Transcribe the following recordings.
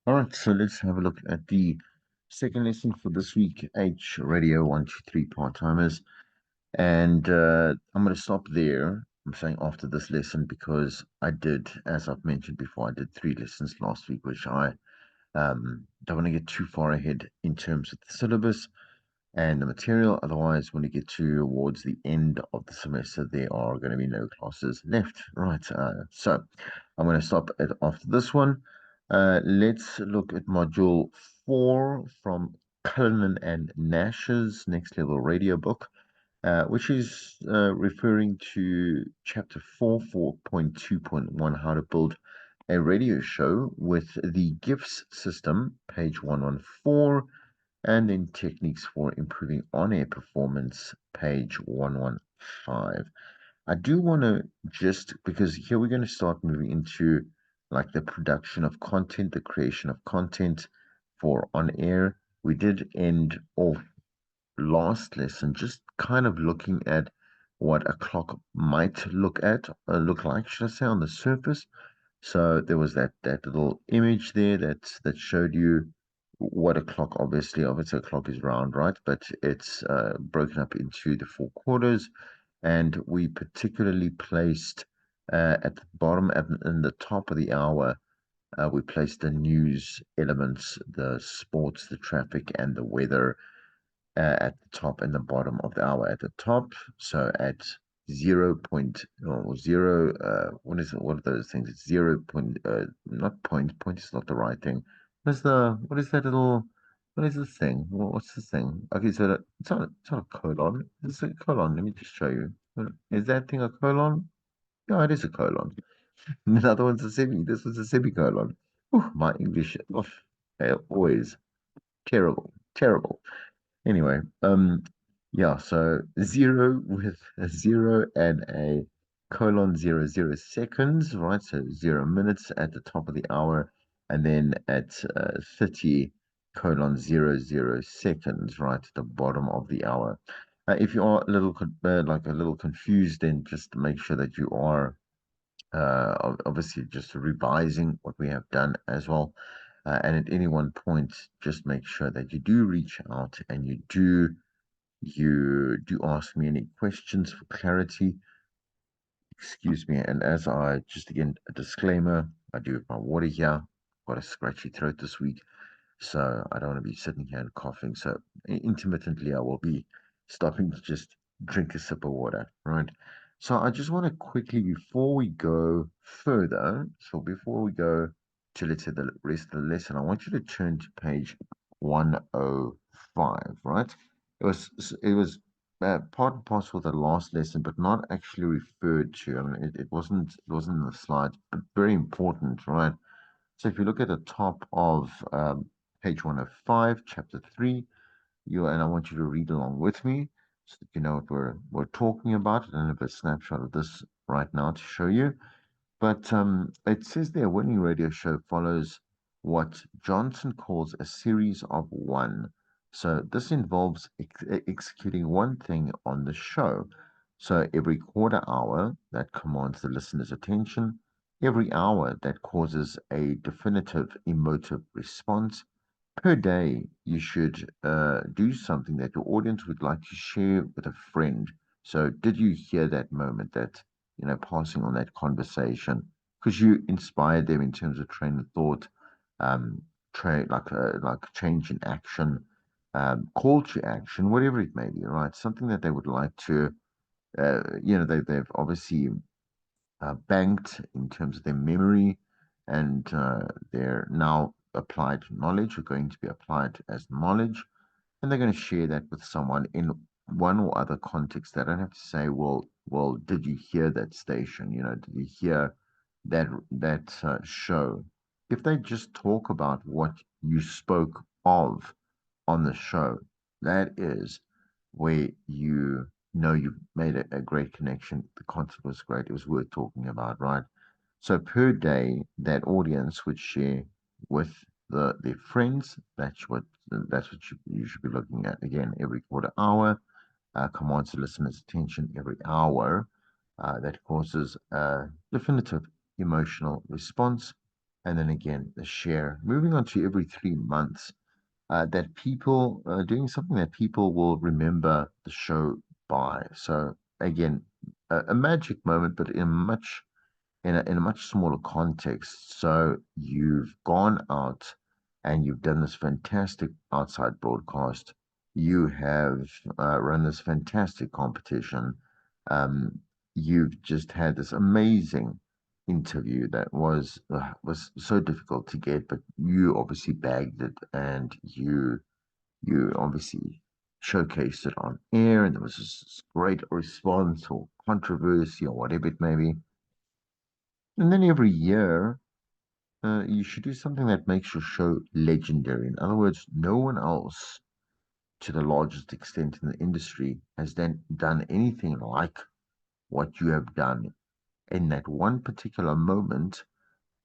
All right, so let's have a look at the second lesson for this week, H Radio 123 part-timers. And I'm going to stop there. I'm saying after this lesson because I did, as I've mentioned before, I did three lessons last week, which I don't want to get too far ahead in terms of the syllabus and the material. Otherwise, when we get towards the end of the semester, there are going to be no classes left. Right. So I'm going to stop at after this one. Let's look at module 4 from Cullinan and Nash's Next Level Radio book, which is referring to chapter 4, 4.2.1, How to Build a Radio Show with the Gifs system, page 114, and then techniques for improving on-air performance, page 115. I do want to just, because here we're going to start moving into like the production of content, the creation of content for on air. We did end off last lesson just kind of looking at what a clock might look like, should I say, on the surface. So there was that little image there that showed you what a clock, obviously a clock is round, right? But it's broken up into the four quarters, and we particularly placed at the bottom and in the top of the hour, we placed the news elements, the sports, the traffic, and the weather at the top and the bottom of the hour at the top. So at 0.0, what is it? What are those things? It's 0. Not point. Point is not the right thing. What is that little? What is this thing? What's this thing? Okay, so it's not a colon. It's a colon. Let me just show you. Is that thing a colon? Yeah, it is a colon. The other one's a semi. This was a semicolon. My English, always terrible, terrible. Anyway, yeah, so zero with a zero and a colon 00 seconds, right? So 0 minutes at the top of the hour, and then at 30 colon 00 seconds, right at the bottom of the hour. If you are a little like a little confused, then just make sure that you are obviously just revising what we have done as well. And at any one point, just make sure that you do reach out and you do ask me any questions for clarity. Excuse me. And as I just again a disclaimer, I do have my water here. Got a scratchy throat this week, so I don't want to be sitting here and coughing. So intermittently, I will be stopping to just drink a sip of water, right? So I just want to quickly, before we go further, so before we go to let's say the rest of the lesson, I want you to turn to page 105, right? It was part and parcel of the last lesson, but not actually referred to. I mean, it wasn't in the slides, but very important, right? So if you look at the top of page 105, chapter 3, and I want you to read along with me so that you know what we're talking about. I don't have a snapshot of this right now to show you. But it says their winning radio show follows what Johnson calls a series of one. So this involves executing one thing on the show. So every quarter hour that commands the listener's attention, every hour that causes a definitive emotive response. Per day, you should do something that your audience would like to share with a friend. So, did you hear that moment that, passing on that conversation? Because you inspired them in terms of train of thought, um, like change in action, call to action, whatever it may be, right? Something that they would like to, they've obviously banked in terms of their memory and their now applied knowledge are going to be applied as knowledge, and they're going to share that with someone in one or other context. They don't have to say, well, did you hear that station? Did you hear that show? If they just talk about what you spoke of on the show, that is where you know you've made a great connection. The content was great. It was worth talking about, right? So per day, that audience would share with their friends. That's what you should be looking at. Again, every quarter hour, commands the listener's attention every hour. That causes a definitive emotional response. and then again the share. Moving on to every 3 months, that people doing something that people will remember the show by. So again, a magic moment, but in a much smaller context. So you've gone out and you've done this fantastic outside broadcast. You have run this fantastic competition. Um, you've just had this amazing interview that was so difficult to get, but you obviously bagged it and you obviously showcased it on air, and there was this great response or controversy or whatever it may be. And then every year, you should do something that makes your show legendary. In other words, no one else, to the largest extent in the industry, has then done anything like what you have done in that one particular moment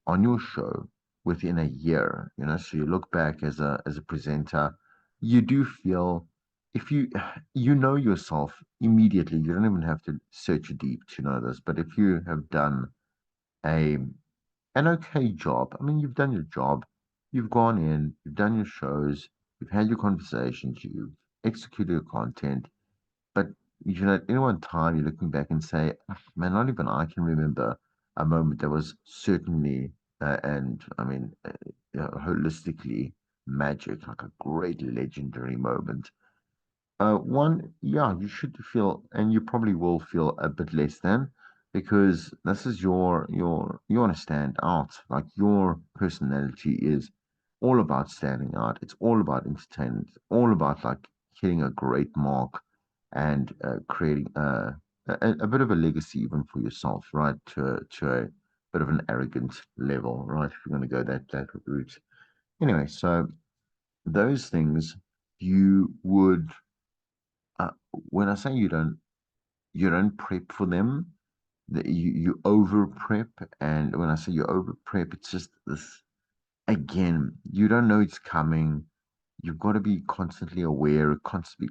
on your show within a year. So you look back as a presenter, you do feel if you know yourself immediately, you don't even have to search deep to know this, but if you have done a an okay job. I mean, you've done your job, you've gone in, you've done your shows, you've had your conversations, you've executed your content. But at any one time, you're looking back and say, "Ah, man, not even I can remember a moment that was certainly, and I mean, holistically magic, like a great legendary moment." One, yeah, you should feel, and you probably will feel a bit less than, because this is you want to stand out. Like your personality is all about standing out. It's all about entertainment. It's all about like hitting a great mark and creating a bit of a legacy even for yourself, right? To a bit of an arrogant level, right? If you're going to go that route. Anyway, so those things you would when I say you don't prep for them, that you over prep, and when I say you over prep, it's just this again, you don't know it's coming. You've got to be constantly aware, constantly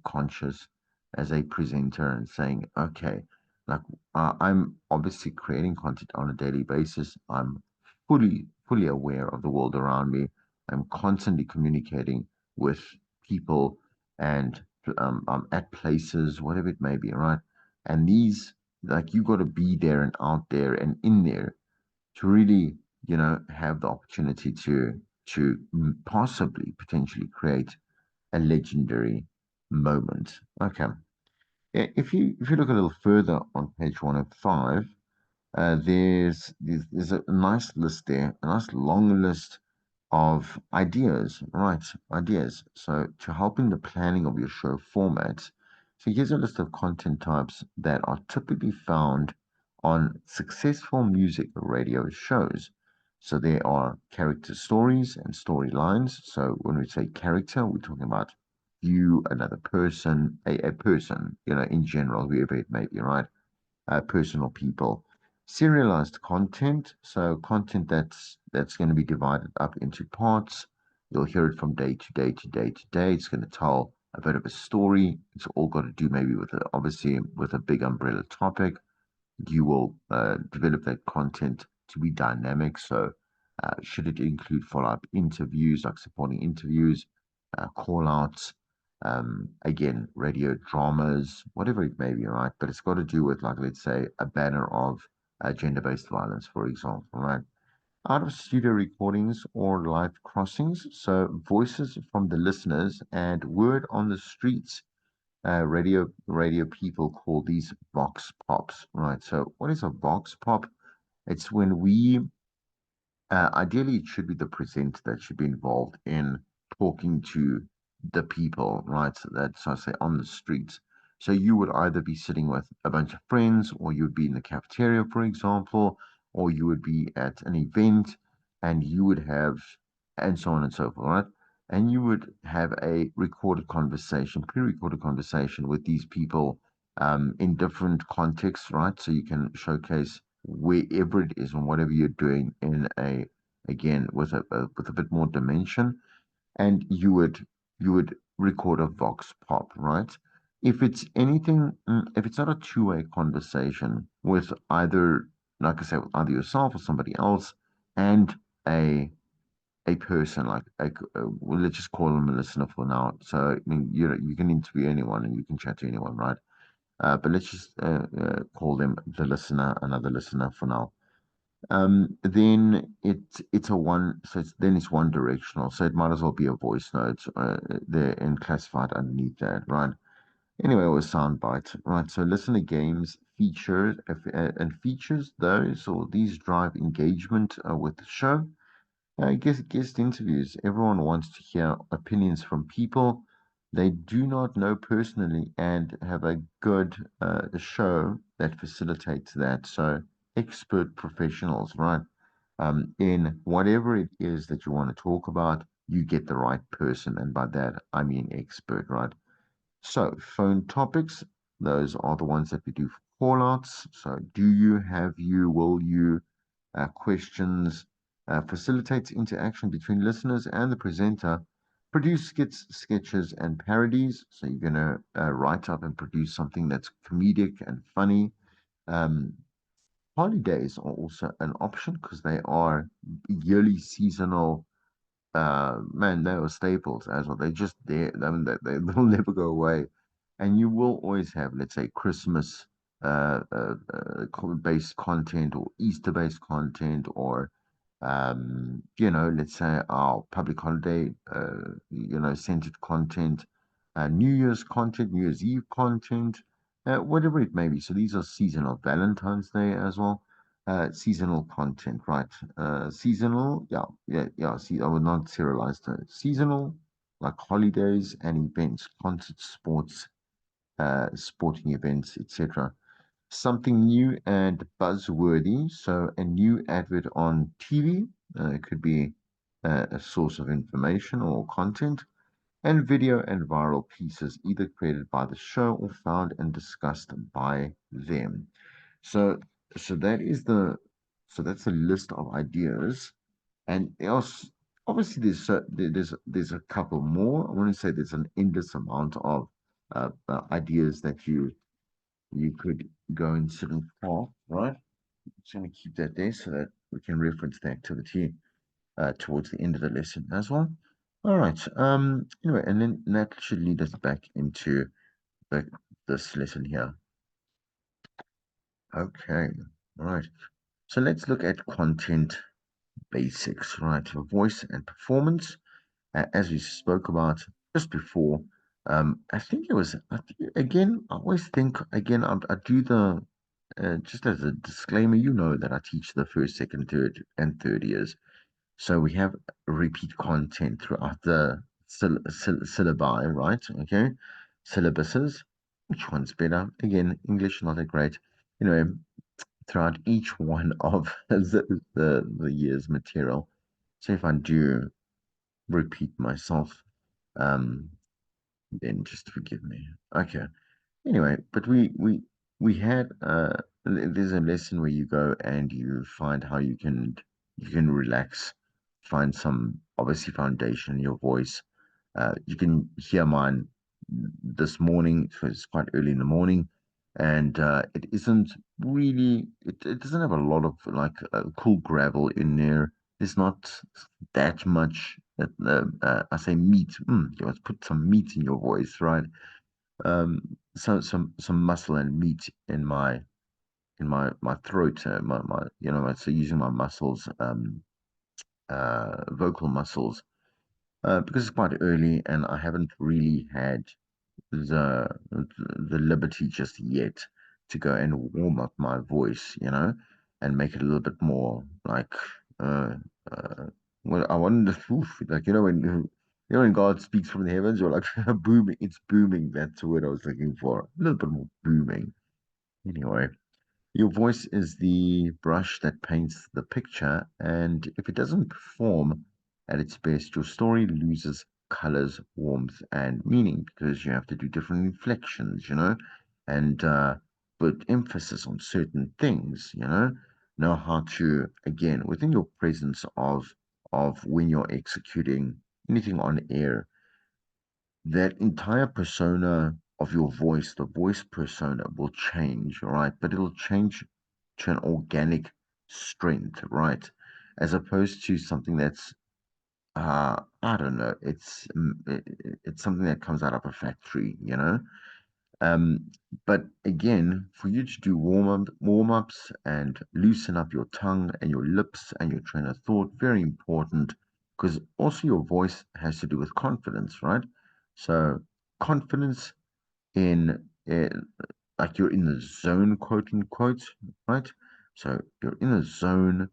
conscious as a presenter and saying, okay, like I'm obviously creating content on a daily basis. I'm fully aware of the world around me. I'm constantly communicating with people and I'm at places, whatever it may be, right? And these, like, you got to be there and out there and in there to really, have the opportunity to possibly potentially create a legendary moment. Okay. If you look a little further on page 105, there's a nice list there, a nice long list of ideas, right? Ideas. So to help in the planning of your show format, so here's a list of content types that are typically found on successful music radio shows. So there are character stories and storylines. So when we say character, we're talking about you, another person, a person, in general, whoever it may be, right? Personal people. Serialized content, so content that's going to be divided up into parts. You'll hear it from day to day to day to day. It's going to tell a bit of a story. It's all got to do maybe obviously with a big umbrella topic. You will develop that content to be dynamic. So, should it include follow-up interviews, like supporting interviews, call outs, again, radio dramas, whatever it may be, right? But it's got to do with, like, let's say, a banner of gender-based violence, for example, right? Out of studio recordings or live crossings, so voices from the listeners and word on the streets, radio people call these vox pops, right? So what is a vox pop? It's when we ideally, it should be the presenter that should be involved in talking to the people, right? So that's, I say, on the streets. So you would either be sitting with a bunch of friends, or you would be in the cafeteria, for example, or you would be at an event, and you would have, and so on and so forth, right? And you would have a recorded conversation, pre-recorded conversation with these people in different contexts, right? So you can showcase wherever it is and whatever you're doing in a again with a bit more dimension, and you would record a vox pop, right? If it's anything, if it's not a two-way conversation with either, like I said, with either yourself or somebody else, and a a person like well, let's just call them a listener for now. So I mean, you can interview anyone and you can chat to anyone, right? But let's just call them the listener, another listener for now. Then it's a one, so then it's one directional. So it might as well be a voice note there and classified underneath that, right? Anyway, or a soundbite, right? So listener games features and features those or these drive engagement with the show. I guess guest interviews. Everyone wants to hear opinions from people they do not know personally and have a good show that facilitates that. So, expert professionals, right? In whatever it is that you want to talk about, you get the right person. And by that, I mean expert, right? So, phone topics, those are the ones that we do for call outs. So, do you, have you, will you, questions, facilitates interaction between listeners and the presenter, produce skits, sketches, and parodies. So, you're going to write up and produce something that's comedic and funny. Um, Holidays are also an option because they are yearly seasonal man, they were staples as well. They just there. I mean, they'll never go away. And you will always have, let's say, Christmas based content or Easter based content or let's say our public holiday centered content, New Year's content, New Year's Eve content, whatever it may be. So these are seasonal. Valentine's Day as well, seasonal content, right? Seasonal, yeah. See, I would not serialize the seasonal, like holidays and events, concerts, sports, sporting events, etc. Something new and buzzworthy. So a new advert on TV could be a source of information or content, and video and viral pieces either created by the show or found and discussed by them. So, so that is the, so that's a list of ideas, and else obviously there's a couple more. I want to say there's an endless amount of ideas that you could go and sit and park, right? Just going to keep that there so that we can reference the activity towards the end of the lesson as well. All right. Anyway, and then that should lead us back into the, this lesson here. Okay. All right. So let's look at content basics, right? For voice and performance, as we spoke about just before. I think it was, again, I always think, again, I do the, just as a disclaimer, you know that I teach the first, second, third, and third years. So we have repeat content throughout the syllabi, right? Okay. Syllabuses. Which one's better? Again, English not that great. Anyway, throughout each one of the year's material. So if I do repeat myself, um, then just forgive me. Okay. Anyway, but we had there's a lesson where you go and you find how you can relax, find some obviously foundation in your voice. You can hear mine this morning, so it's quite early in the morning, and it isn't really it doesn't have a lot of like cool gravel in there. There's not that much. I say meat. You must put some meat in your voice, right? um some muscle and meat in my throat, my so using my muscles, vocal muscles, because it's quite early and I haven't really had the the liberty just yet to go and warm up my voice, and make it a little bit more like uh uh well, I wonder, oof, like when God speaks from the heavens, or like booming, it's booming. That's the word I was looking for. A little bit more booming. Anyway, your voice is the brush that paints the picture, and if it doesn't perform at its best, your story loses colors, warmth, and meaning because you have to do different inflections, and put emphasis on certain things, know how to, again, within your presence of when you're executing anything on air, that entire persona of your voice, the voice persona will change, right? But it'll change to an organic strength, right? as opposed to something that's I don't know, it's something that comes out of a factory, you know. Um, but again, for you to do warm ups and loosen up your tongue and your lips and your train of thought, very important because also your voice has to do with confidence, right? So confidence in like you're in the zone, quote unquote, right? So you're in the zone,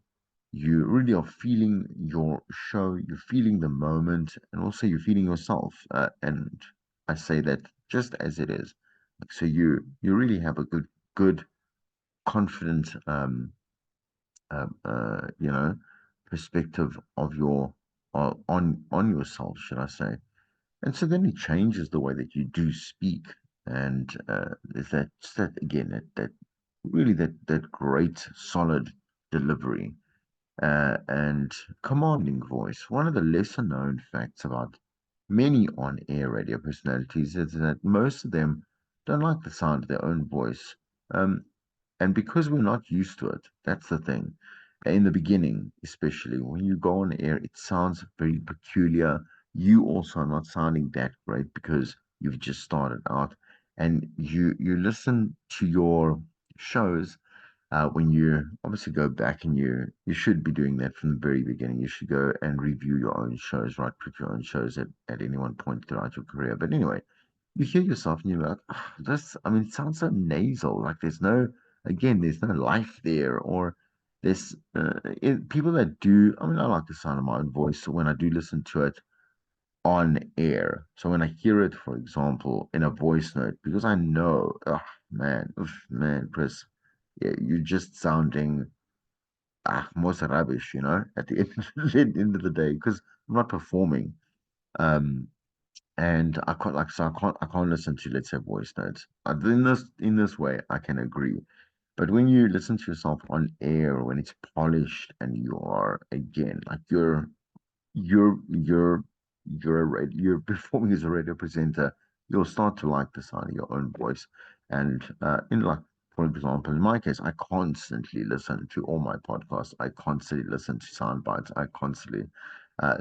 you really are feeling your show, you're feeling the moment, and also you're feeling yourself. And I say that just as it is. Like, so you really have a good, confident, you know, perspective of your on yourself, should I say? And so then it changes the way that you do speak, and there's that again that really that great solid delivery and commanding voice. One of the lesser known facts about many on air radio personalities is that most of them don't like the sound of their own voice. Um, and because we're not used to it, that's the thing. In the beginning, especially when you go on air, it sounds very peculiar. You also are not sounding that great because you've just started out, and you listen to your shows when you obviously go back and you should be doing that from the very beginning. You should go and review your own shows, right? Put your own shows at any one point throughout your career. But anyway, you hear yourself and you're like, "Ah, this, I mean, it sounds so nasal. Like there's no life there. Or people that do, I mean, I like the sound of my own voice. So when I do listen to it on air, so when I hear it, for example, in a voice note, because I know, oh, man, Chris, yeah, you're just sounding most rubbish, at the end of the day, because I'm not performing. Um, and I can't like so I can't listen to, let's say, voice notes. In this way, I can agree. But when you listen to yourself on air, when it's polished and you are again like you're you're you're performing as a radio presenter, you'll start to like the sound of your own voice. And in like for example, in my case, I constantly listen to all my podcasts. I constantly listen to sound bites. I constantly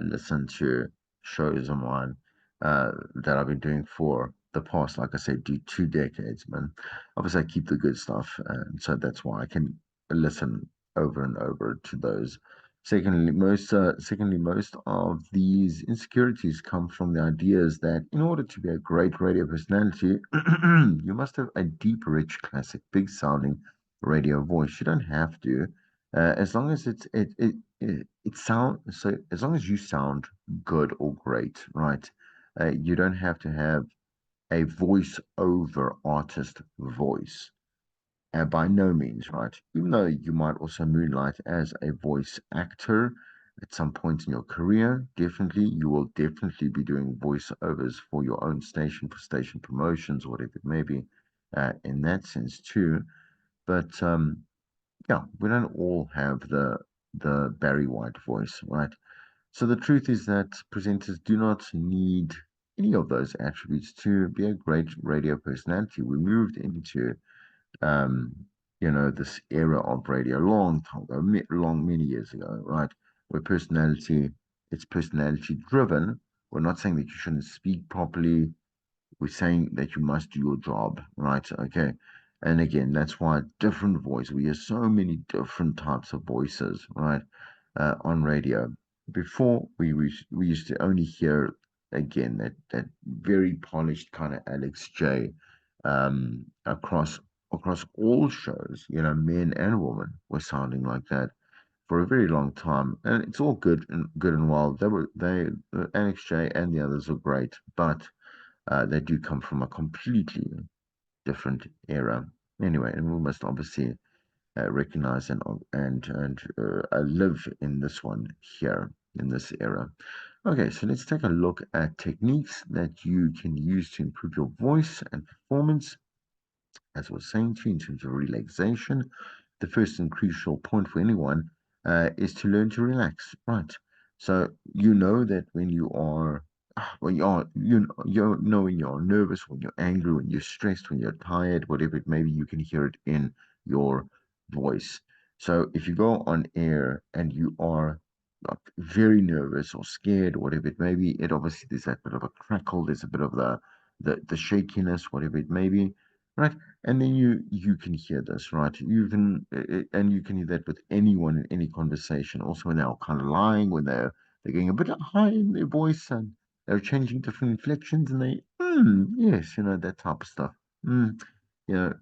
listen to shows of mine that I've been doing for the past, like I said, 2 decades, man. Obviously, I keep the good stuff, and so that's why I can listen over and over to those. Secondly, most of these insecurities come from the ideas that in order to be a great radio personality, you must have a deep, rich, classic, big sounding radio voice. You don't have to, as long as as long as you sound good or great, right? You don't have to have a voice over artist voice. By no means, right? Even though you might also moonlight as a voice actor at some point in your career, definitely, you will definitely be doing voiceovers for your own station, for station promotions, whatever it may be, in that sense too. But yeah, we don't all have the Barry White voice, right? So the truth is that presenters do not need any of those attributes to be a great radio personality. We moved into um, this era of radio a long time ago, many years ago, right? Where it's personality driven. We're not saying that you shouldn't speak properly. We're saying that you must do your job, right? Okay. And again, that's why different voice. We hear so many different types of voices, right? On radio. Before we used to only hear again that very polished kind of Alex J across all shows, men and women were sounding like that for a very long time, and it's all good and well. Alex J and the others are great, but they do come from a completely different era. Anyway, and we must obviously recognize and live in this one here in this era. Okay, so let's take a look at techniques that you can use to improve your voice and performance. As I was saying to you, in terms of relaxation, the first and crucial point for anyone is to learn to relax. Right. So you know that when you know when you're nervous, when you're angry, when you're stressed, when you're tired, whatever it may be, you can hear it in your voice. So if you go on air and you are like very nervous or scared or whatever it may be, it obviously there's that bit of a crackle, there's a bit of the shakiness, whatever it may be, right? And then you can hear this, right? You can and you can hear that with anyone in any conversation. Also when they're kind of lying, when they're getting a bit high in their voice and they're changing different inflections and yes, that type of stuff. You know,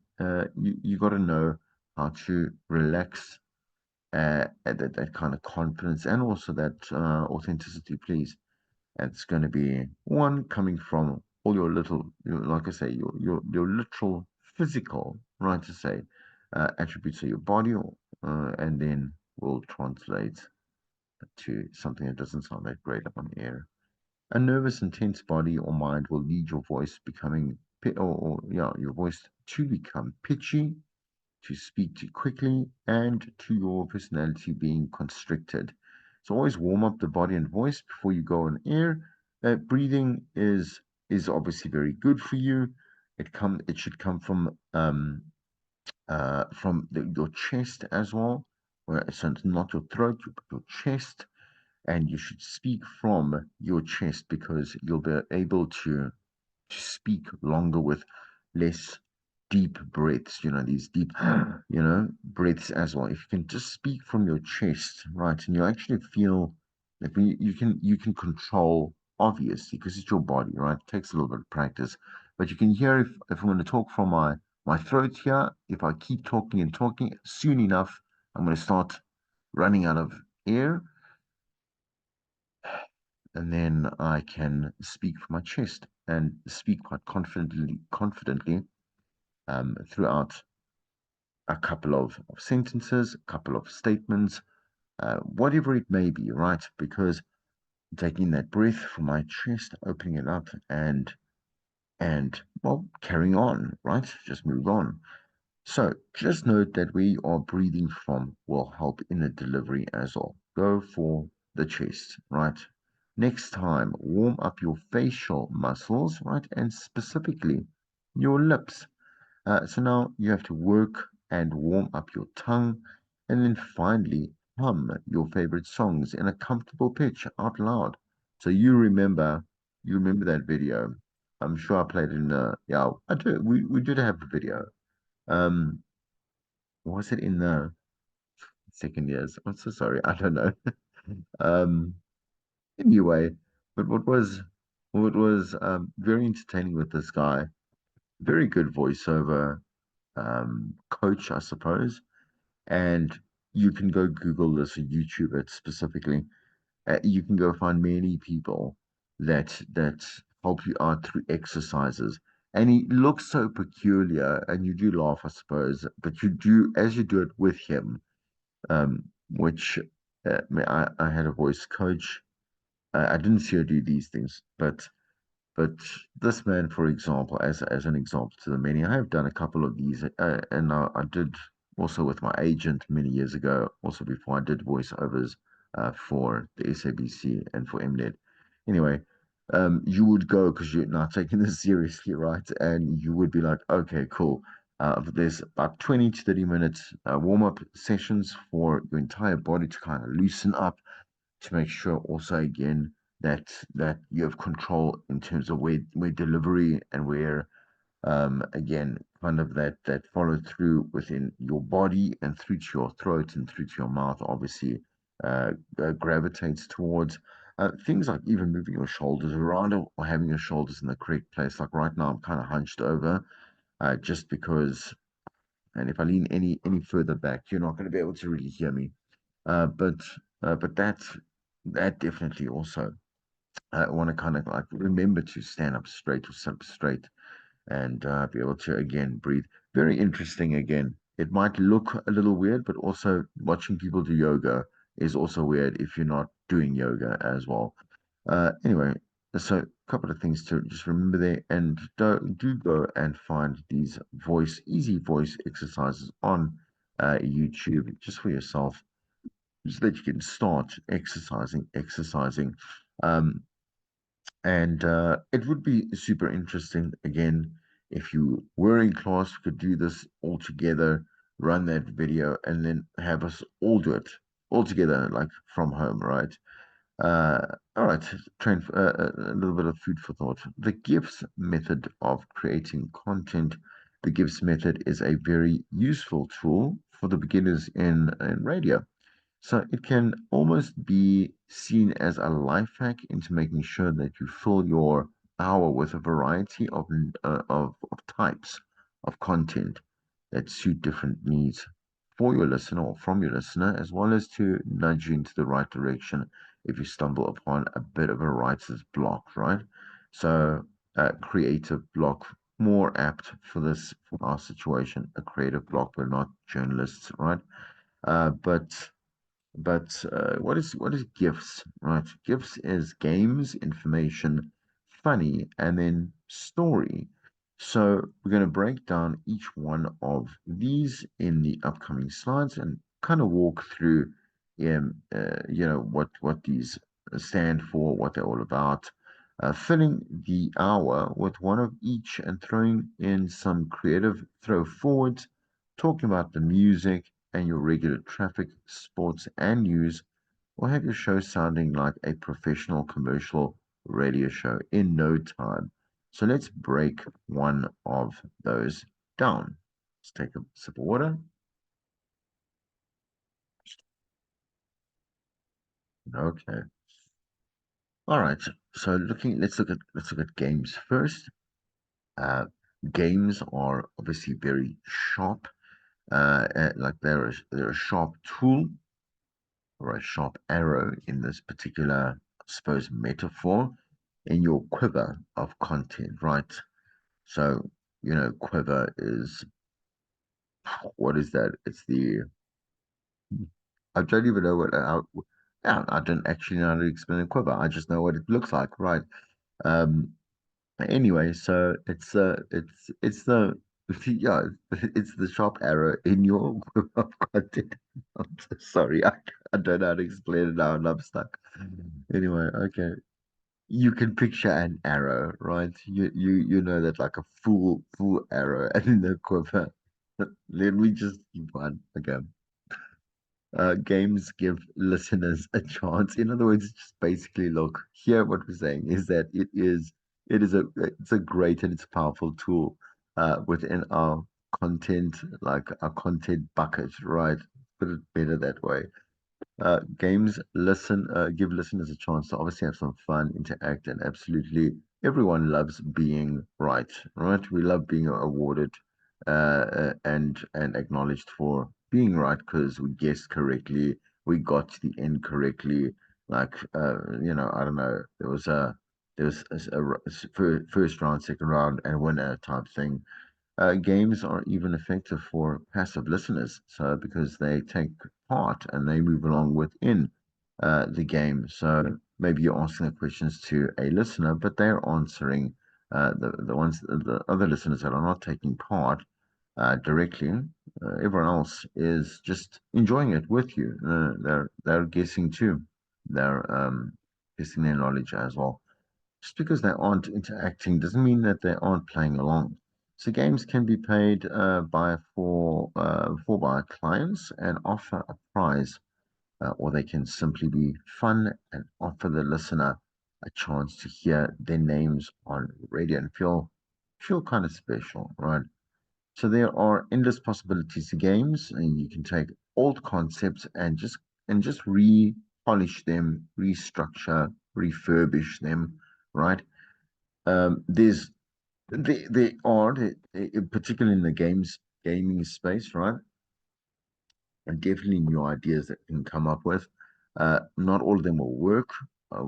you got to know how to relax that kind of confidence and also that authenticity, please. And it's going to be one coming from all your little, like I say, your literal physical, right to say, attributes of your body, and then will translate to something that doesn't sound that great on air. A nervous, intense body or mind will lead your voice becoming, or yeah, your voice to become pitchy, to speak too quickly, and to your personality being constricted. So always warm up the body and voice before you go on air. Breathing is obviously very good for you. It should come from your chest as well. So it's not your throat, but your chest, and you should speak from your chest because you'll be able to speak longer with less deep breaths, these deep, breaths as well. If you can just speak from your chest, right, and you actually feel like you can control, obviously, because it's your body, right? It takes a little bit of practice. But you can hear if I'm going to talk from my throat here, if I keep talking and talking, soon enough, I'm going to start running out of air, and then I can speak from my chest and speak quite confidently throughout a couple of sentences, a couple of statements, whatever it may be, right? Because taking that breath from my chest, opening it up, and well, carrying on, right? Just move on. So just note that where you are breathing from will help in the delivery as well. Go for the chest, right? Next time, warm up your facial muscles, right? And specifically your lips. So now you have to work and warm up your tongue, and then finally hum your favorite songs in a comfortable pitch out loud. So you remember that video. I'm sure I played it in the, yeah, I do. We did have a video. Um, was it in the second years? I'm so sorry. I don't know. Um, anyway, but what was very entertaining with this guy, very good voiceover coach, I suppose. And you can go Google this or YouTube it specifically. You can go find many people that help you out through exercises. And he looks so peculiar, and you do laugh, I suppose, but you do as you do it with him. Which I had a voice coach. I didn't see her do these things, but this man, for example, as an example to the many, I have done a couple of these, and I did also with my agent many years ago, also before I did voiceovers for the SABC and for Mnet. Anyway, you would go because you're not taking this seriously, right? And you would be like, okay, cool. There's about 20 to 30 minutes warm-up sessions for your entire body to kind of loosen up to make sure also again that you have control in terms of where delivery and where again kind of that follow through within your body and through to your throat and through to your mouth obviously gravitates towards things like even moving your shoulders around or having your shoulders in the correct place. Like right now I'm kind of hunched over just because, and if I lean any further back you're not going to be able to really hear me. But that definitely also I want to kind of like remember to stand up straight or sit up straight and be able to again breathe. Very interesting again. It might look a little weird, but also watching people do yoga is also weird if you're not doing yoga as well. Anyway, so a couple of things to just remember there, and do go and find these easy voice exercises on YouTube just for yourself so that you can start exercising. Um, and it would be super interesting again if you were in class, we could do this all together. run that video, and then have us all do it all together, like from home, right? Uh, all right, train a little bit of food for thought. The Gifs method of creating content. The Gifs method is a very useful tool for the beginners in radio. So it can almost be seen as a life hack into making sure that you fill your hour with a variety of types of content that suit different needs for your listener or from your listener, as well as to nudge you into the right direction if you stumble upon a bit of a writer's block, right? So, creative block, more apt for this, for our situation, a creative block. We're not journalists, right? But what is gifts, right? Gifts is games, information, funny, and then story. So we're going to break down each one of these in the upcoming slides and kind of walk through, what these stand for, what they're all about. Filling the hour with one of each and throwing in some creative throw forwards, talking about the music and your regular traffic, sports, and news, will have your show sounding like a professional commercial radio show in no time. So let's break one of those down. Let's take a sip of water. Okay. All right. So let's look at games first. Uh, Games are obviously very sharp. Like they're a sharp tool or a sharp arrow in this particular, I suppose, metaphor in your quiver of content, right? So, quiver is what is that? It's the I don't even know yeah, I don't actually know how to explain a quiver. I just know what it looks like, right? Um, anyway, so it's the yeah, it's the sharp arrow in your quiver of content. I'm so sorry, I don't know how to explain it now, and I'm stuck. Anyway, okay. You can picture an arrow, right? You know that like a full arrow and in the quiver. Let me just keep on. Okay. Games give listeners a chance. In other words, just basically look, here what we're saying is that it's a great and it's a powerful tool within our content, like our content bucket, right? Put it better that way. Games give listeners a chance to obviously have some fun, interact, and absolutely everyone loves being right, right? We love being awarded and acknowledged for being right because we guessed correctly, we got to the end correctly. Like, I don't know, there was a first round, second round, and winner type thing. Games are even effective for passive listeners, so because they take part and they move along within the game. So maybe you're asking the questions to a listener, but they're answering the other listeners that are not taking part directly. Everyone else is just enjoying it with you. They're guessing too. They're guessing their knowledge as well. Just because they aren't interacting doesn't mean that they aren't playing along. So games can be paid by clients and offer a prize, or they can simply be fun and offer the listener a chance to hear their names on radio and feel kind of special, right? So there are endless possibilities to games, and you can take old concepts and just re-polish them, restructure, refurbish them, right? There's they are particularly in the gaming space, right? And definitely new ideas that we can come up with. Not all of them will work.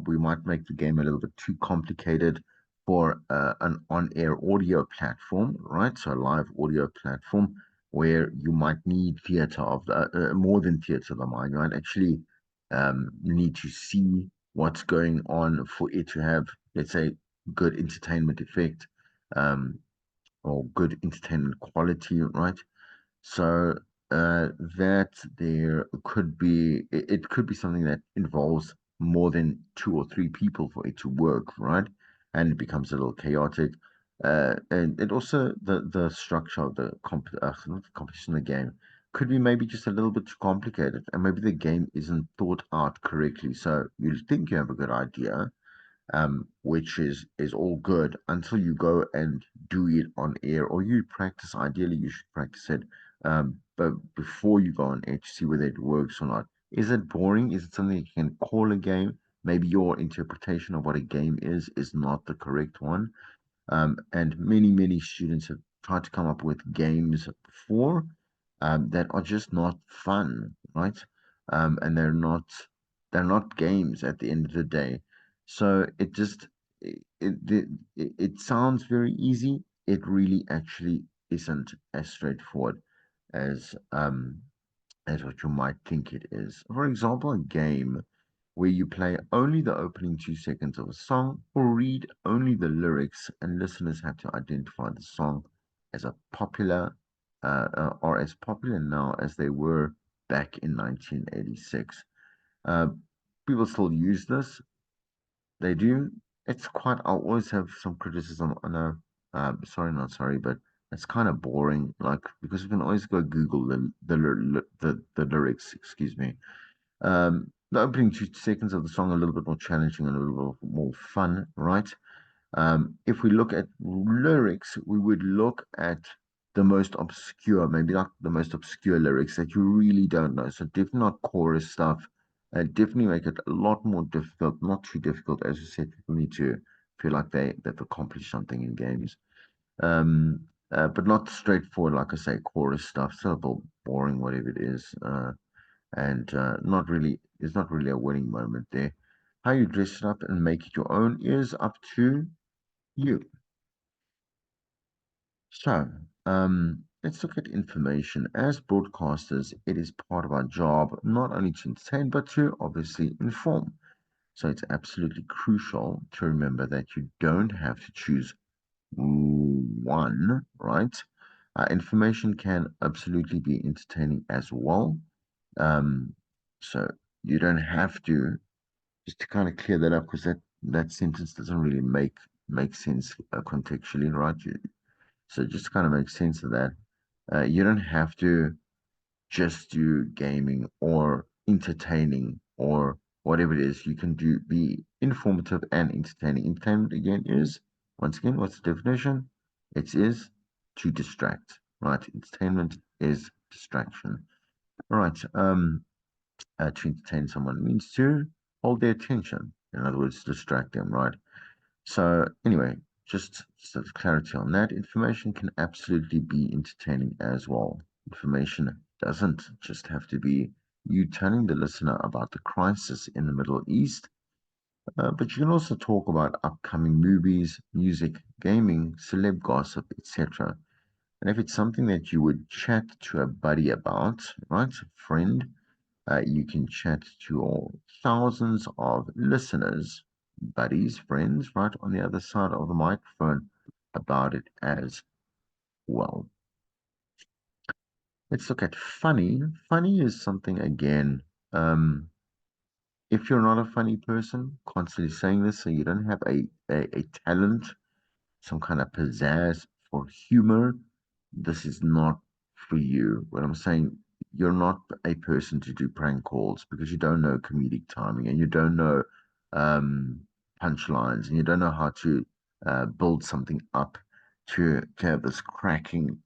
We might make the game a little bit too complicated for an on-air audio platform, right? So a live audio platform where you might need theater of the more than theater of the mind. You might actually need to see what's going on for it to have, let's say, good entertainment effect, um, or good entertainment quality, right? So that there could be it could be something that involves more than two or three people for it to work, right? And it becomes a little chaotic. And it also the structure of the not the competition of the game. could be maybe just a little bit too complicated, and maybe the game isn't thought out correctly. So you think you have a good idea, which is all good until you go and do it on air, or you practice. Ideally, you should practice it, but before you go on air to see whether it works or not. Is it boring? Is it something you can call a game? Maybe your interpretation of what a game is not the correct one. And many students have tried to come up with games before that are just not fun, right? And they're not games at the end of the day. So it sounds very easy. It really actually isn't as straightforward as um as what you might think it is. For example, a game where you play only the opening 2 seconds of a song or read only the lyrics, and listeners have to identify the song as a popular or as popular now as they were back in 1986. Uh, People still use this. They do. It's quite. I'll always have some criticism. I know. Sorry, not sorry, but it's kind of boring. Like because you can always go Google the lyrics. Excuse me. The opening 2 seconds of the song are a little bit more challenging and a little bit more fun, right? If we look at lyrics, we would look at the most obscure, maybe like the most obscure lyrics that you really don't know. So definitely not chorus stuff. Definitely make it a lot more difficult, not too difficult. As you said, people need to feel like they've accomplished something in games. But not straightforward, like I say, chorus stuff. Still a little boring, whatever it is. And not really, it's not really a winning moment there. How you dress it up and make it your own is up to you. So, let's look at information. As broadcasters, it is part of our job not only to entertain, but to obviously inform. So, it's absolutely crucial to remember that you don't have to choose one, right? Information can absolutely be entertaining as well. Um, so, you don't have to, just to kind of clear that up, because that sentence doesn't really make sense contextually, right? So just to kind of make sense of that, you don't have to just do gaming or entertaining or whatever it is. You can do be informative and entertaining. Entertainment again is once again, what's the definition? It is to distract, right? Entertainment is distraction. All right. To entertain someone means to hold their attention. In other words, distract them, right? So anyway, just sort of clarity on that. Information can absolutely be entertaining as well. Information doesn't just have to be you telling the listener about the crisis in the Middle East, but you can also talk about upcoming movies, music, gaming, celeb gossip, etc. And if it's something that you would chat to a buddy about, right, a friend, you can chat to your thousands of listeners, buddies, friends, right on the other side of the microphone about it as well. Let's look at funny. Funny is something again. If you're not a funny person, constantly saying this, so you don't have a talent, some kind of pizzazz for humor, this is not for you. What I'm saying, you're not a person to do prank calls because you don't know comedic timing and you don't know um, punchlines and you don't know how to build something up to have this cracking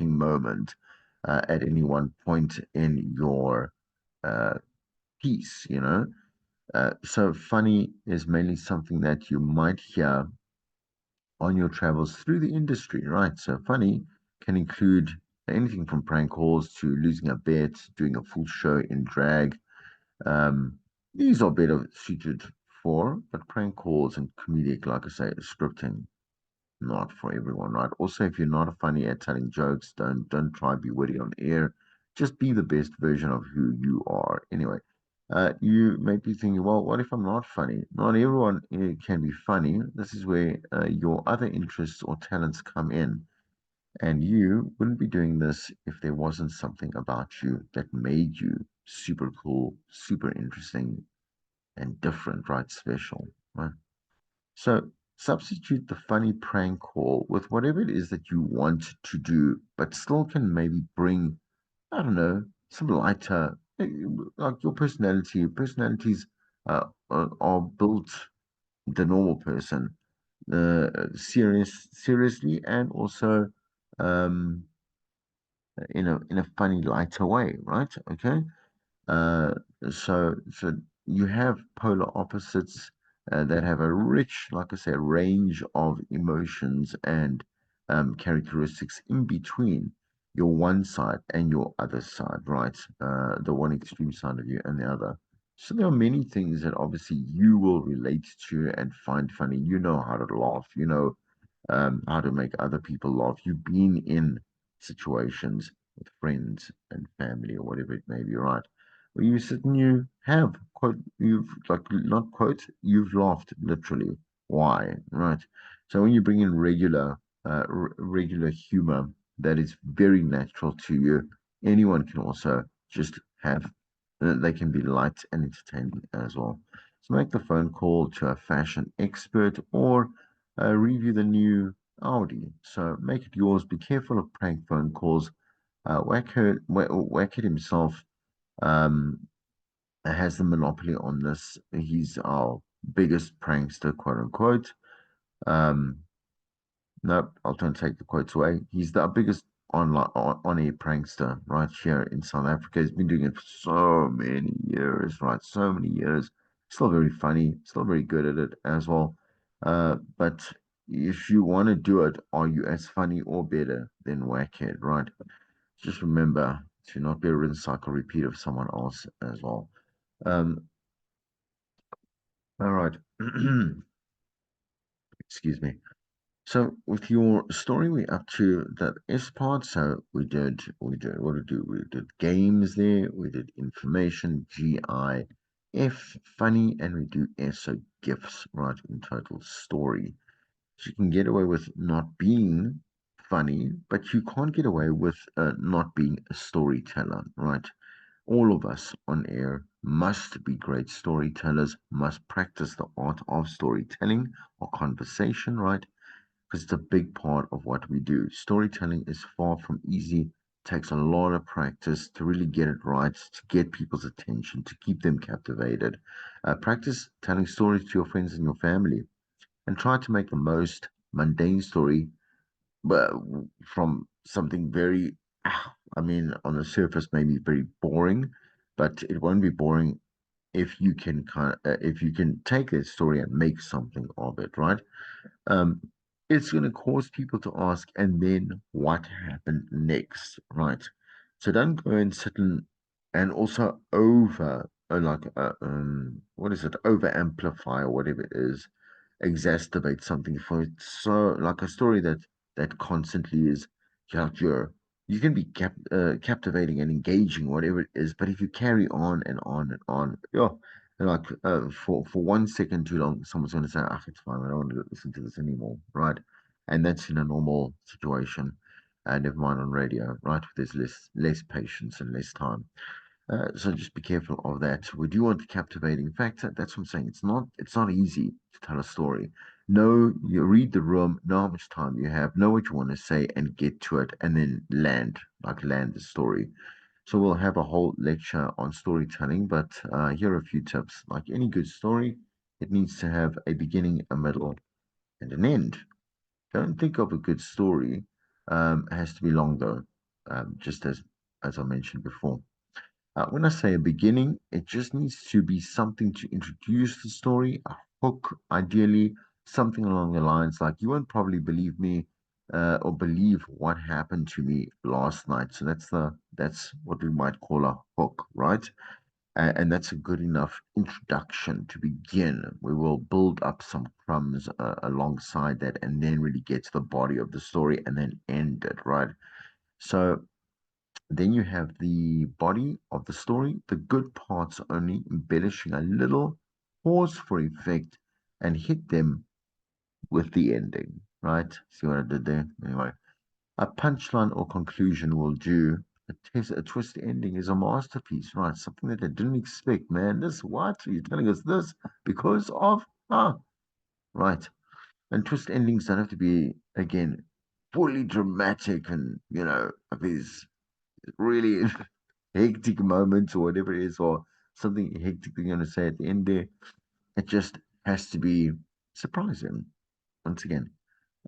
moment at any one point in your uh, piece, you know. So funny is mainly something that you might hear on your travels through the industry, right? So funny can include anything from prank calls to losing a bet, doing a full show in drag. Um, these are better suited for, but prank calls and comedic, like I say, scripting, not for everyone, right? Also, if you're not a funny at telling jokes, don't try to be witty on air. Just be the best version of who you are. Anyway, you may be thinking, well, what if I'm not funny? Not everyone can be funny. This is where your other interests or talents come in. And you wouldn't be doing this if there wasn't something about you that made you super cool, super interesting, and different, right? Special, right? So substitute the funny prank call with whatever it is that you want to do, but still can maybe bring I don't know, some lighter, like your personality. Personalities are built the normal person, seriously, and also um, in a funny, lighter way, right? Okay. Uh, so you have polar opposites that have a rich, like I said, range of emotions and characteristics in between your one side and your other side, right? The one extreme side of you and the other. So there are many things that obviously you will relate to and find funny. You know how to laugh. You know how to make other people laugh. You've been in situations with friends and family or whatever it may be, right? Where you sit and you have quote, you've like not quote, you've laughed literally. Why, right? So when you bring in regular humor that is very natural to you, anyone can also just have. They can be light and entertaining as well. So make the phone call to a fashion expert or review the new Audi. So make it yours. Be careful of prank phone calls. Wackett himself um, has the monopoly on this. He's our biggest prankster, quote unquote. Um, Nope, I'll try and take the quotes away. He's the biggest on-air prankster right here in South Africa. He's been doing it for so many years, right? So many years. Still very funny, still very good at it as well. But if you want to do it, are you as funny or better than Wackhead, right? Just remember to not be a rinse cycle repeat of someone else as well. Um, all right. Excuse me. So with your story, we're up to the S part. So we did what did we do? We did games there. We did information, GIF, funny, and we do S, so gifts, right? In total story. So you can get away with not being funny, but you can't get away with not being a storyteller, right? All of us on air must be great storytellers, must practice the art of storytelling or conversation, right? Because it's a big part of what we do. Storytelling is far from easy. Takes a lot of practice to really get it right, to get people's attention, to keep them captivated. Practice telling stories to your friends and your family, and try to make the most mundane story, but from something very, I mean, on the surface, maybe very boring, but it won't be boring if you can take that story and make something of it, right? um, it's going to cause people to ask, and then what happened next, right? So don't go and sit and also what is it, over amplify or whatever it is, exacerbate something for it. So like a story that constantly is like you can be captivating and engaging, whatever it is, but if you carry on and on and on, yeah, like for 1 second too long, someone's going to say, "Ah, it's fine. I don't want to listen to this anymore," right? And that's in a normal situation, and never mind on radio, right? There's less patience and less time. So just be careful of that. We do want the captivating factor. That's what I'm saying. It's not easy to tell a story. Know you read the room, know how much time you have, know what you want to say, and get to it, and then land the story. So we'll have a whole lecture on storytelling, but here are a few tips. Like any good story, it needs to have a beginning, a middle, and an end. Don't think of a good story. It has to be long though, just as I mentioned before. When I say a beginning, it just needs to be something to introduce the story, a hook, ideally, something along the lines like, you won't probably believe me or believe what happened to me last night. So that's what we might call a hook, right? And that's a good enough introduction to begin. We will build up some crumbs alongside that and then really get to the body of the story and then end it, right? So then you have the body of the story, the good parts only, embellishing a little, pause for effect, and hit them with the ending, right? See what I did there? Anyway, a punchline or conclusion will do. A twist ending is a masterpiece, right? Something that I didn't expect, man. This, what? Are you telling us this because of, right. And twist endings don't have to be, again, fully dramatic and, like these really hectic moment or whatever it is, or something hectic they're going to say at the end there, it just has to be surprising. Once again,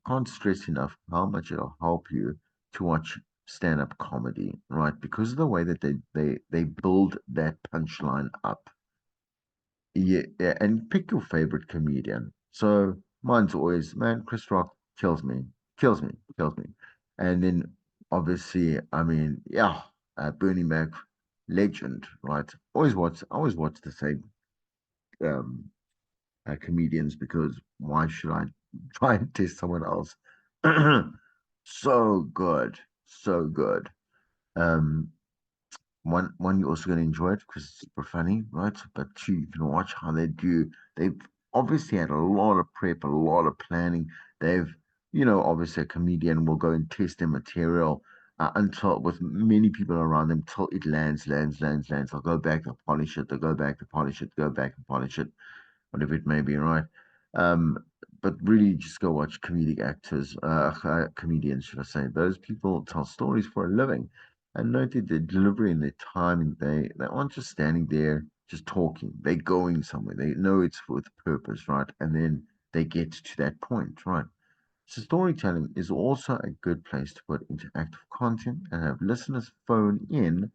I can't stress enough how much it'll help you to watch stand-up comedy, right? Because of the way that they build that punchline up. Yeah, yeah, and pick your favorite comedian. So mine's always, man, Chris Rock kills me, kills me, kills me. And then obviously, I mean, yeah, Bernie Mac, legend, right? Always watch the same um, comedians because why should I try and test someone else? So good, so good. Um, one you're also going to enjoy it because it's super funny, right? But two, you can watch how they do. They've obviously had a lot of prep, a lot of planning. They've, obviously a comedian will go and test their material until with many people around them till it lands, lands, lands, lands. They'll go back, they'll polish it, they'll go back to polish it, go back and polish it, whatever it may be, right? Um, but really just go watch comedic actors, comedians, should I say. Those people tell stories for a living. And noted their delivery and their timing. They aren't just standing there just talking. They're going somewhere. They know it's with purpose, right? And then they get to that point, right? So storytelling is also a good place to put interactive content and have listeners phone in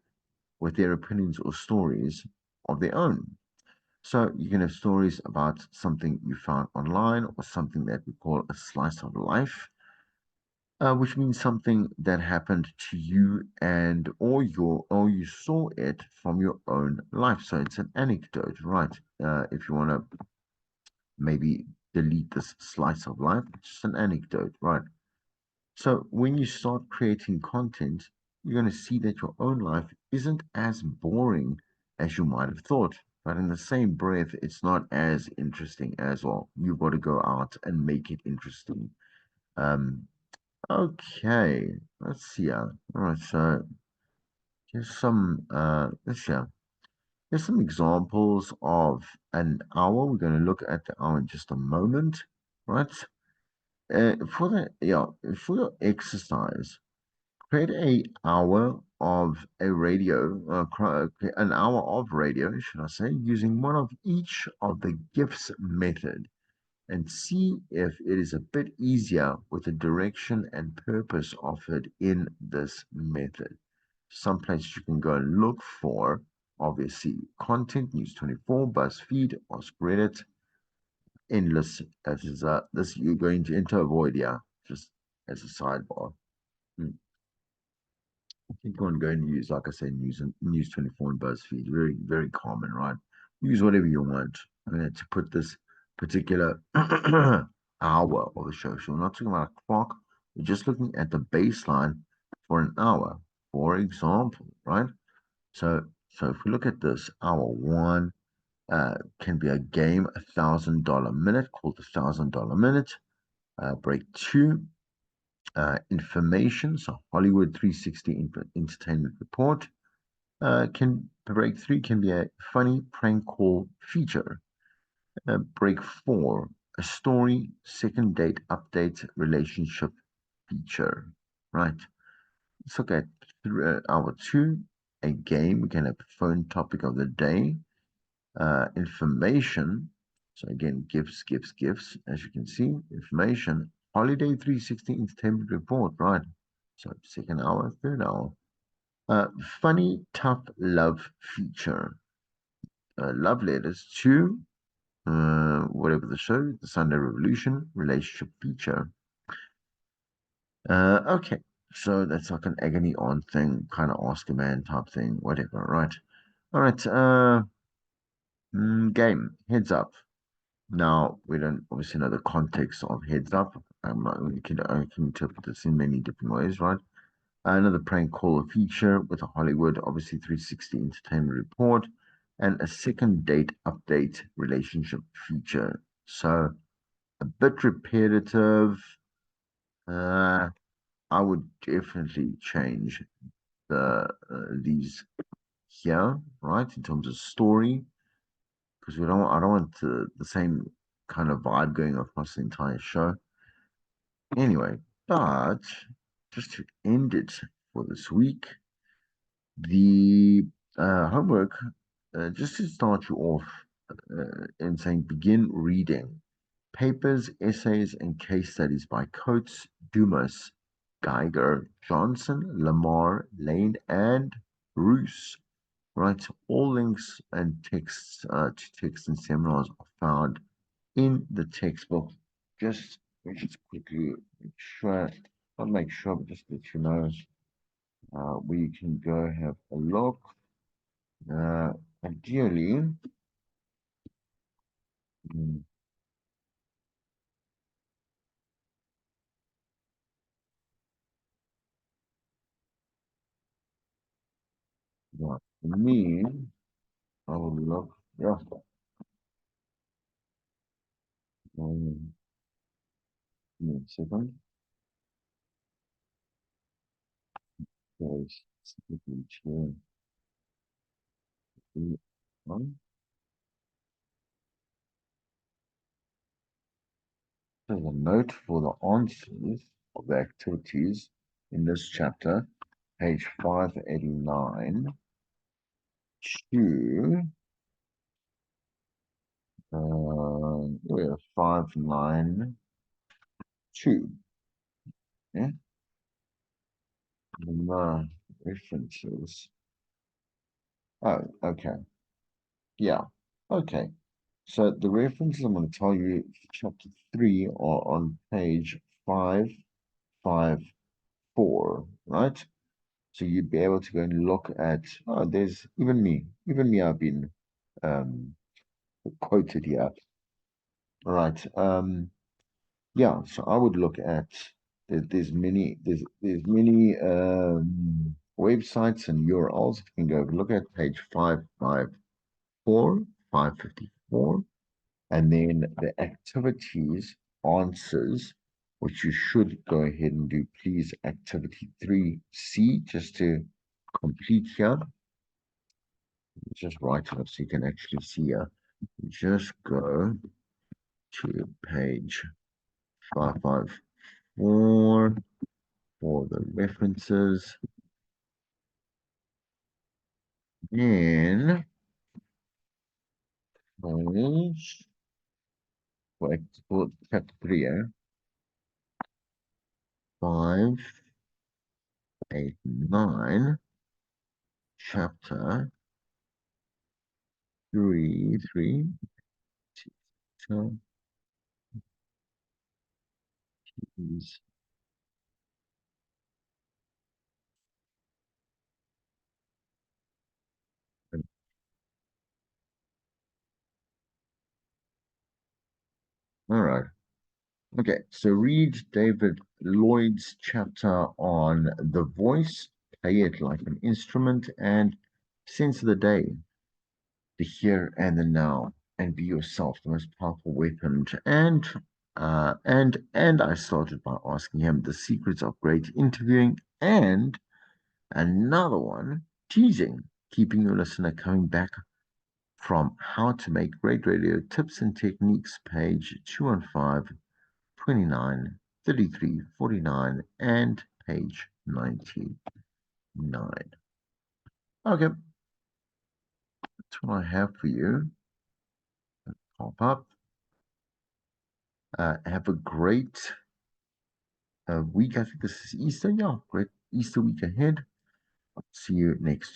with their opinions or stories of their own. So you can have stories about something you found online or something that we call a slice of life, which means something that happened to you and or you saw it from your own life. So it's an anecdote, right? If you want to maybe delete this slice of life, it's just an anecdote, right? So when you start creating content, you're going to see that your own life isn't as boring as you might have thought. But in the same breath, it's not as interesting as well. You've got to go out and make it interesting. Um, okay, let's see. All right, so let's see. Here's some examples of an hour. We're going to look at the hour in just a moment, right? For your exercise, create an hour of radio, should I say, using one of each of the Gifs method and see if it is a bit easier with the direction and purpose offered in this method. Some places you can go and look for, obviously, content, News 24, BuzzFeed, Ask Reddit, endless, as is this you're going to enter avoid, yeah, just as a sidebar. Hmm. Keep on going to use, like I said, News 24 and BuzzFeed. Very, very common, right? Use whatever you want. I mean, to put this particular hour of the show. So we're not talking about a clock. We're just looking at the baseline for an hour, for example, right? So if we look at this, hour one can be a game, $1,000 minute called $1,000 minute. Break two, information, so Hollywood 360 Entertainment Report. Can break three can be a funny prank call feature. Break four, a story, second date update, relationship feature. Right. Let's look at hour two, a game. We can have phone topic of the day, information. So again, gifts, gifts, gifts. As you can see, information. Holiday 360 Entertainment Report. Right. So second hour, third hour. Uh, Funny, tough love feature. Love letters to whatever the show, the Sunday Revolution relationship feature. Okay, so that's like an agony on thing, kind of ask a man type thing, whatever, right? All right, game heads up. Now we don't obviously know the context of heads up. I can interpret this in many different ways, right? Another prank caller feature with a Hollywood, obviously 360 Entertainment Report, and a second date update relationship feature. So a bit repetitive. Uh, I would definitely change these here, right, in terms of story, because I don't want the same kind of vibe going across the entire show. Anyway, but just to end it for this week, The homework, just to start you off, in saying begin reading papers, essays, and case studies by Coates, Dumas, Geiger, Johnson, Lamar, Lane, and Roos. Right, all links and texts to texts and seminars are found in the textbook. Just, just quickly make sure, not make sure, but just let you know where you can go have a look. Uh, Ideally, mm, yeah, for me, I would look, yeah, give me a second. There's specifically chair one. There's a note for the answers of the activities in this chapter, page 589 to yeah, 592. Yeah, and the references. Oh, okay. Yeah. Okay. So the references I'm going to tell you, chapter 3, are on page 554, right? So you'd be able to go and look at, oh, there's even me, I've been um, quoted here. All right. Yeah, so I would look at, there's many websites and URLs. You can go look at page 554, 554, and then the activities answers, which you should go ahead and do. Please, activity 3C, just to complete here. Just write it up so you can actually see here. Just go to page 554 for the references, and page for chapter 3, 589, chapter 3, so is all right. Okay, so read David Lloyd's chapter on the voice, play it like an instrument, and sense the day, the here and the now, and be yourself, the most powerful weapon. And I started by asking him the secrets of great interviewing, and another one, teasing, keeping your listener coming back from how to make great radio tips and techniques, page 215, 29, 33, 49, and page 99. Okay, that's what I have for you. Pop up. Have a great week. I think this is Easter. Yeah, great Easter week ahead. See you next